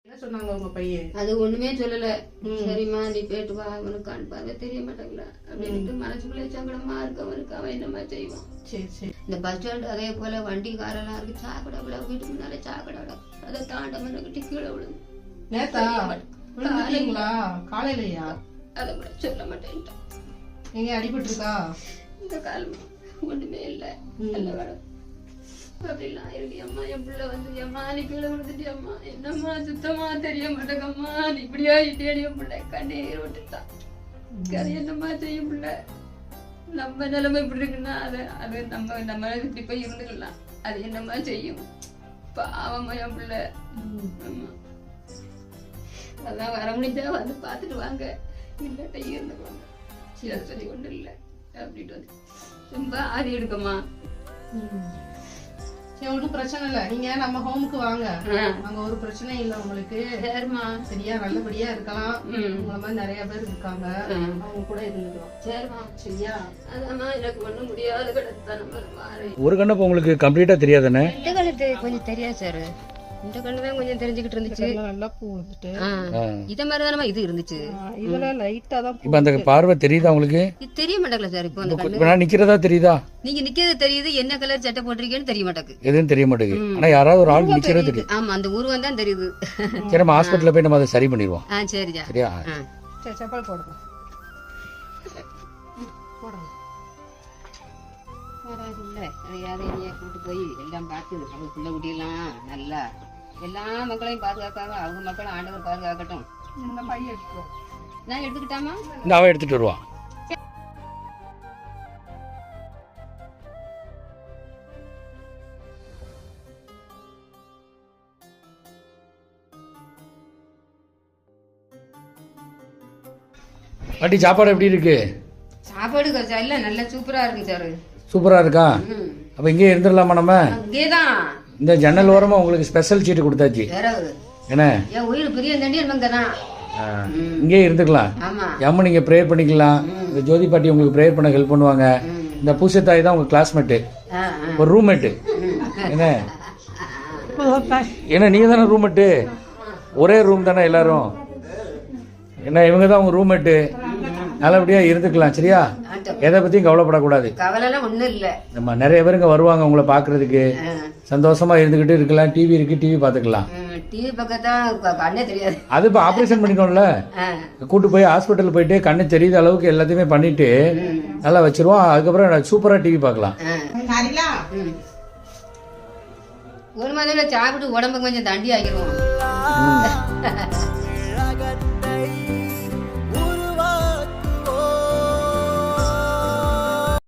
என்ன சொன்னாங்க உங்க பையன்? அது ஒண்ணுமே சொல்லல. சரிம்மா நீ போயிட்டு வா, அவனுக்கு அனுப்பாவே தெரிய மாட்டாங்களா அப்படின்ட்டு மனசுக்குள்ளே சங்கடமா இருக்கு அவனுக்கு. அவன் என்னமா செய்வான். சரி சரி. இந்த பஸ் ஸ்டாண்ட் அதே போல வண்டி காரெல்லாம் இருக்கு, சாக்கடை விட வீட்டுக்கு முன்னாலே சாக்கடை அதை தாண்டவன்கிட்ட கீழே விழுந்து. நேத்தா விழுந்துட்டீங்களா? காலையிலயா? அதை கூட சொல்ல மாட்டேன்ட்டான். எங்க அடிபட்டு இருக்கா? இந்த காலம் ஒண்ணுமே இல்லை. நல்ல வேடம் அப்படிலாம் இருக்கு. அம்மா என் பிள்ளை வந்து அம்மா நீ கீழே விழுந்துட்டு அம்மா என்னம்மா சுத்தமா தெரிய மாட்டேங்கம்மா நீ இப்படியா இட்டியடிய பிள்ளை கண்ணீர் விட்டுட்டான். அது என்னம்மா செய்யும் பிள்ளை. நம்ம நிலைமை இப்படி இருக்குன்னா அது நம்ம இப்படி போய் இருந்துக்கலாம். அது என்னம்மா செய்யும். பாவம்மா என் பிள்ளை. ஆமா அதான் வர முடிஞ்சா வந்து பார்த்துட்டு வாங்க, இல்லாட்ட இருந்துக்குவாங்க. சரி ஒன்றும் இல்லை அப்படின்ட்டு வந்து ரொம்ப ஆதி எடுக்கம்மா. சரி ஒன்றும் பிரச்சனை இல்லை. நீங்க நம்ம ஹோமுக்கு வாங்க, அங்க ஒரு பிரச்சனை இல்லை உங்களுக்கு. சரிம்மா. சரியா நல்லபடியா இருக்கலாம். உங்களை மாதிரி நிறைய பேர் இருக்காங்க, அவங்க கூட இருந்துக்கலாம். சரிம்மா. சரியா? அதாம்மா எனக்கு ஒண்ணும் முடியாத கிடத்தான். ஒரு கண்ணு இப்போ உங்களுக்கு கம்ப்ளீட்டா தெரியாதானே? இந்த கண்ணு கொஞ்சம் தெரியாது சார். இந்த கண்ணுதான் கொஞ்சம் தெரிஞ்சுக்கிட்டு இருந்துச்சு. நல்லா பூ வந்துட்டு இத மாதிரிதானமா இது இருந்துச்சு. இதுல லைட்டா தான். இப்ப அந்த பார்வை தெரியுதா உங்களுக்கு? இது தெரிய மாட்டேங்கல சார். இப்போ அந்த கண்ணு இப்ப நான் நிக்கிறதா தெரியுதா? நீங்க நிக்கிறது தெரியுது, என்ன கலர் சட்டை போட்டிருக்கேன்னு தெரிய மாட்டேங்குது. எதுவும் தெரிய மாட்டேங்குது. ஆனா யாராவது ஒரு ஆள் நிக்கிறது தெரியுது. ஆமா அந்த உருவம் தான் தெரியுது. சரி நம்ம ஹாஸ்பிட்டல்ல போய் நம்ம அதை சரி பண்ணிடுவோம். சரியா? சரியா? சரி செப்பல் போடுங்க. போடுங்க. யாரையும் கூட்டு போய் எல்லாம் பார்த்து பிள்ளை குட்டியெல்லாம் நல்லா எல்லா மக்களையும் பாதுகாக்காம அவங்க மக்களும் ஆண்டவர் பாதுகாக்கட்டும். இந்த பையன் எடுத்துக்கோ. நான் எடுத்துக்கிட்டாமா? இந்த அவ எடுத்துட்டு வருவா. பாட்டி சாப்பாடு எப்படி இருக்கு? சாப்பாடு இல்ல நல்லா சூப்பரா இருக்கு சார். சூப்பரா இருக்கா? அப்ப இங்கே இருந்துடலாமா நம்ம? இங்கேதான் இந்த ஜன்னல் ஓரமா உங்களுக்கு ஸ்பெஷல் சீட்டு கொடுத்தாச்சு. என்ன என் உயிர் பெரிய தண்டி தான். இங்கே இருந்துக்கலாம். அம்மா நீங்க ப்ரேயர் பண்ணிக்கலாம். இந்த ஜோதி பாட்டி உங்களுக்கு ப்ரேயர் பண்ண ஹெல்ப் பண்ணுவாங்க. இந்த பூசத்தாய் தான் உங்க கிளாஸ்மேட்டு, ஒரு ரூம்மேட்டு. என்ன ஏன்னா நீங்க தானே ரூம்மேட்டு, ஒரே ரூம் தானே எல்லாரும். என்ன இவங்க தான் உங்க ரூம்மேட்டு. நல்லபடியா இருந்துக்கலாம். சரியா? எதை பத்தியும் கவலைப்படக்கூடாது. கவலைலாம் ஒண்ணும் இல்ல. நம்ம நிறைய பேருங்க வருவாங்க உங்களை பாக்குறதுக்கு. சந்தோஷமா இருந்துகிட்டு இருக்கலாம். டிவி இருக்கு, டிவி பாத்துக்கலாம். டிவி பக்கத்தான் கண்ணே தெரியாது. அது இப்ப ஆபரேஷன் பண்ணிக்கோம்ல, கூட்டு போய் ஹாஸ்பிட்டல் போயிட்டு கண்ணு தெரியாத அளவுக்கு எல்லாத்தையுமே பண்ணிட்டு நல்லா வச்சிருவோம். அதுக்கப்புறம் சூப்பரா டிவி பார்க்கலாம். ஒரு மாதிரி சாப்பிட்டு உடம்பு கொஞ்சம் தண்டி ஆகிருவோம்.